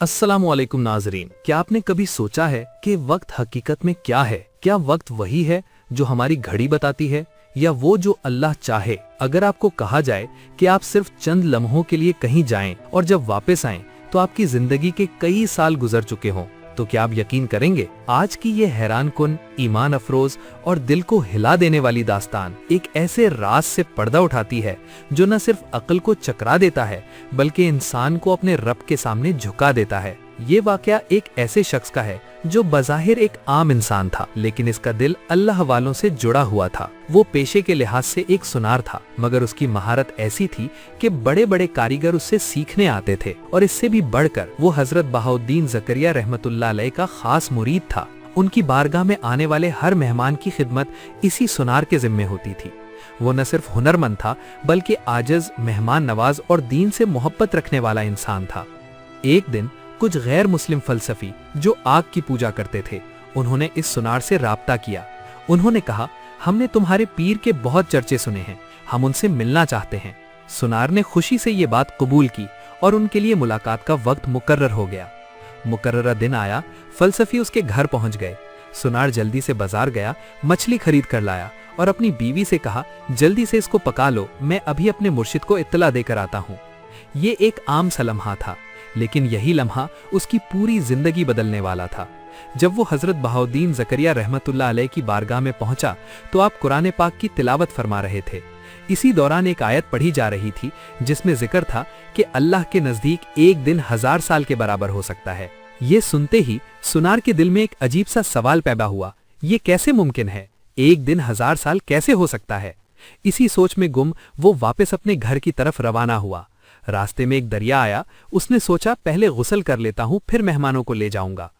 अस्सलामुअलैकुम नाजरीन, क्या आपने कभी सोचा है कि वक्त हकीकत में क्या है? क्या वक्त वही है जो हमारी घड़ी बताती है या वो जो अल्लाह चाहे? अगर आपको कहा जाए कि आप सिर्फ चंद लम्हों के लिए कहीं जाएं और जब वापस आएं तो आपकी जिंदगी के कई साल गुजर चुके हों, तो क्या आप यकीन करेंगे? आज की ये हैरान कुन, ईमान अफरोज और दिल को हिला देने वाली दास्तान एक ऐसे राज से पर्दा उठाती है जो न सिर्फ अक्ल को चकरा देता है बल्कि इंसान को अपने रब के सामने झुका देता है। ये वाकया एक ऐसे शख्स का है जो बज़ाहिर एक आम इंसान था, लेकिन इसका दिल अल्लाह वालों से जुड़ा हुआ था। वो पेशे के लिहाज से एक सुनार था, मगर उसकी महारत ऐसी थी कि बड़े बड़े कारीगर उससे सीखने आते थे और इससे भी बढ़कर वो हजरत बहाउद्दीन ज़करिया रहमतुल्लाह अलैह का खास मुरीद था। उनकी बारगाह में आने वाले हर मेहमान की खिदमत इसी सुनार के जिम्मे होती थी। वो न सिर्फ हुनरमंद था बल्कि आजिज, मेहमान नवाज और दीन से मोहब्बत रखने वाला इंसान था। एक दिन कुछ गैर मुस्लिम फलसफी जो आग की पूजा करते थे, उन्होंने इस सुनार से राब्ता किया। उन्होंने कहा, हमने तुम्हारे पीर के बहुत चर्चे सुने हैं, हम उनसे मिलना चाहते हैं। सुनार ने खुशी से ये बात कबूल की और उनके लिए मुलाकात का वक्त मुकर्रर हो गया। मुकर्ररा दिन आया, फलसफी उसके घर पहुंच गए। सुनार जल्दी से बाजार गया, मछली खरीद कर लाया और अपनी बीवी से कहा, जल्दी से इसको पका लो, मैं अभी अपने मुर्शिद को इत्तला देकर आता हूँ। ये एक आम सा लम्हा था, लेकिन यही लम्हा उसकी पूरी जिंदगी बदलने वाला था। जब वो हजरत बहाउद्दीन ज़करिया रहमतुल्लाह अलैह की बारगाह में पहुंचा तो आप कुरान पाक की तिलावत फरमा रहे थे। इसी दौरान एक आयत पढ़ी जा रही थी जिसमें जिक्र था कि अल्लाह के नजदीक एक दिन 1000 साल के बराबर हो सकता है। ये सुनते ही सुनार के दिल में एक अजीब सा सवाल पैदा हुआ, ये कैसे मुमकिन है? एक दिन 1000 साल कैसे हो सकता है? इसी सोच में गुम वो वापस अपने घर की तरफ रवाना हुआ। रास्ते में एक दरिया आया। उसने सोचा, पहले गुस्ल कर लेता हूं, फिर मेहमानों को ले जाऊंगा।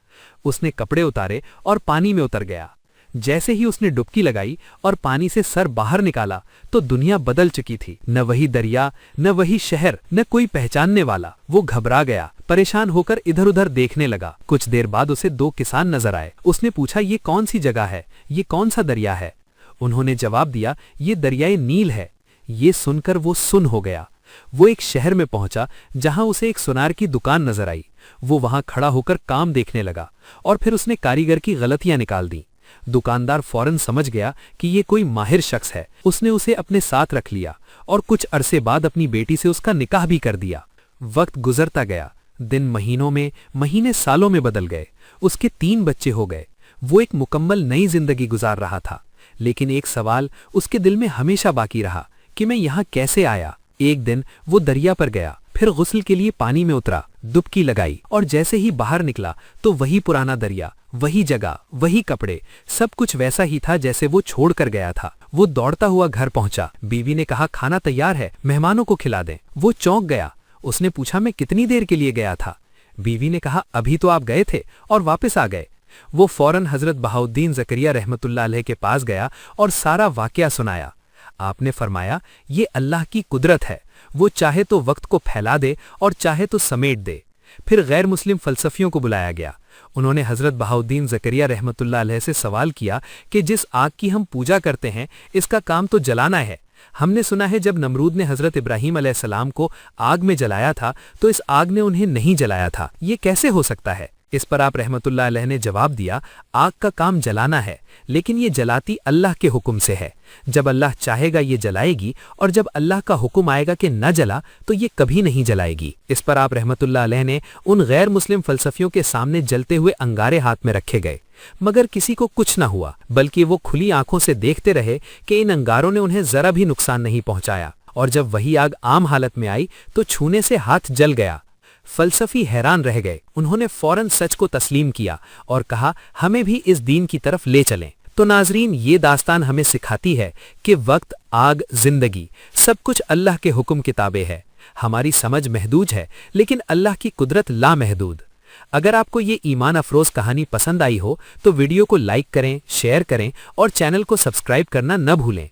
उसने कपड़े उतारे और पानी में उतर गया। जैसे ही उसने डुबकी लगाई और पानी से सर बाहर निकाला तो दुनिया बदल चुकी थी। न वही दरिया, न वही शहर, न कोई पहचानने वाला। वो घबरा गया, परेशान होकर इधर उधर देखने लगा। कुछ देर बाद उसे 2 किसान नजर आए। उसने पूछा, ये कौन सी जगह है? ये कौन सा दरिया है? उन्होंने जवाब दिया, ये दरियाए नील है। ये सुनकर वो सुन हो गया। वो एक शहर में पहुंचा जहां उसे एक सुनार की दुकान नजर आई। वो वहां खड़ा होकर काम देखने लगा और फिर उसने कारीगर की गलतियां निकाल दी। दुकानदार फौरन समझ गया कि ये कोई माहिर शख्स है। उसने उसे अपने साथ रख लिया और कुछ अरसे बाद अपनी बेटी से उसका निकाह भी कर दिया। वक्त गुजरता गया, दिन महीनों में, महीने सालों में बदल गए। उसके 3 बच्चे हो गए। वो एक मुकम्मल नई जिंदगी गुजार रहा था, लेकिन एक सवाल उसके दिल में हमेशा बाकी रहा कि मैं यहाँ कैसे आया। एक दिन वो दरिया पर गया, फिर गुस्ल के लिए पानी में उतरा, डुबकी लगाई और जैसे ही बाहर निकला तो वही पुराना दरिया, वही जगह, वही कपड़े, सब कुछ वैसा ही था जैसे वो छोड़ कर गया था। वो दौड़ता हुआ घर पहुंचा। बीवी ने कहा, खाना तैयार है, मेहमानों को खिला दें। वो चौंक गया। उसने पूछा, मैं कितनी देर के लिए गया था? बीवी ने कहा, अभी तो आप गए थे और वापस आ गए। वो फौरन हजरत बहाउद्दीन ज़करिया रहमतुल्लाह अलैह के पास गया और सारा वाकया सुनाया। आपने फरमाया, ये अल्लाह की कुदरत है, वो चाहे तो वक्त को फैला दे और चाहे तो समेट दे। फिर गैर मुस्लिम फलसफियों को बुलाया गया। उन्होंने हजरत बहाउद्दीन ज़करिया रहमतुल्लाह अलैह से सवाल किया कि जिस आग की हम पूजा करते हैं, इसका काम तो जलाना है। हमने सुना है जब नमरूद ने हजरत इब्राहीम अलैहिस्सलाम को आग में जलाया था तो इस आग ने उन्हें नहीं जलाया था, ये कैसे हो सकता है? इस पर आप रहमतुल्लाह अलैह ने जवाब दिया, आग का काम जलाना है, लेकिन ये जलाती अल्लाह के हुक्म से है। जब अल्लाह चाहेगा ये जलाएगी और जब अल्लाह का हुक्म आएगा कि न जला तो ये कभी नहीं जलाएगी। इस पर आप रहमतुल्लाह अलैह ने उन गैर मुस्लिम फलसफियों के सामने जलते हुए अंगारे हाथ में रखे गए, मगर किसी को कुछ न हुआ, बल्कि वो खुली आंखों से देखते रहे कि इन अंगारों ने उन्हें जरा भी नुकसान नहीं पहुंचाया। और जब वही आग आम हालत में आई तो छूने से हाथ जल गया। फलसफी हैरान रह गए। उन्होंने फौरन सच को तस्लीम किया और कहा, हमें भी इस दीन की तरफ ले चलें। तो नाजरीन, ये दास्तान हमें सिखाती है कि वक्त, आग, जिंदगी, सब कुछ अल्लाह के हुक्म के ताबे है। हमारी समझ महदूद है, लेकिन अल्लाह की कुदरत लामहदूद। अगर आपको ये ईमान अफरोज कहानी पसंद आई हो तो वीडियो को लाइक करें, शेयर करें और चैनल को सब्सक्राइब करना न भूलें।